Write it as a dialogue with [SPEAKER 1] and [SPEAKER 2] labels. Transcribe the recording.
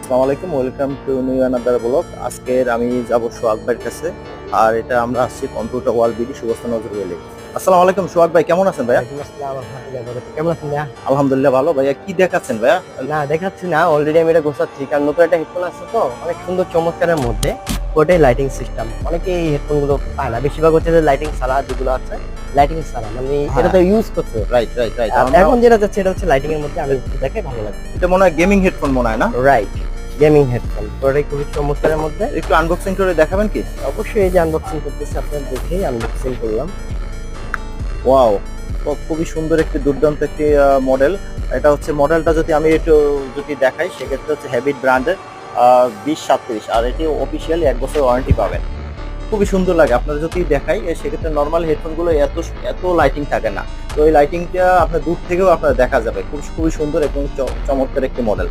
[SPEAKER 1] আসসালামু আলাইকুম, welcome to new another blog. আজকের আমি যাব সোহাগ ভাইয়ের কাছে। আর এটা আমরা আসছি কম্পিউটার ওয়াল বিডি সুবস্তা নজর গেলে। আসসালামু আলাইকুম সোহাগ ভাই, কেমন আছেন ভাইয়া?
[SPEAKER 2] ওয়ালাইকুম আসসালাম রহমতুল্লাহি ওয়া বারাকাতুহু। কেমন আছেন ভাইয়া?
[SPEAKER 1] আলহামদুলিল্লাহ ভালো। ভাইয়া কি দেখাচ্ছেন ভাইয়া?
[SPEAKER 2] না দেখাচ্ছি না, অলরেডি আমি এটা গোছাচ্ছি কারণ নতুন একটা হেডফোন আছে তো অনেক সুন্দর চমৎকারের মধ্যে। ওটাই লাইটিং সিস্টেম, অনেকে এই হেডফোন গুলো পায় না, বেশিরভাগ হচ্ছে যে লাইটিং ছাড়া যেগুলো আছে লাইটিং ছাড়া মানে এটা তো ইউজ করছে।
[SPEAKER 1] Right right right.
[SPEAKER 2] এখন যেটা যাচ্ছে এটা হচ্ছে লাইটিং এর মধ্যে, আমি দেখে ভালো লাগে।
[SPEAKER 1] এটা মনে হয় গেমিং হেডফোন মনে হয় না?
[SPEAKER 2] রাইট, গেমিং হেডফোন ওটাই খুবই চমৎকারের মধ্যে।
[SPEAKER 1] একটু আনবক্সিং করে দেখাবেন কি?
[SPEAKER 2] অবশ্যই এই যে আনবক্সিং করতেছি, আপনারা দেখেই আনবক্সিং করলাম।
[SPEAKER 1] ওয়াও, খুবই সুন্দর একটি দুর্দান্ত একটি মডেল। এটা হচ্ছে মডেলটা যদি আমি একটু যদি দেখাই সেক্ষেত্রে হচ্ছে হ্যাবিট ব্র্যান্ডের 2037, আর এটি অফিসিয়ালি 1 বছর ওয়ারেন্টি পাবেন। খুবই সুন্দর লাগে। আপনার যদি দেখাই সেক্ষেত্রে নর্মাল হেডফোনগুলো এত এত লাইটিং থাকে না, তো এই লাইটিংটা আপনার দূর থেকেও আপনার দেখা যাবে। খুবই সুন্দর এবং চমৎকার একটি মডেল।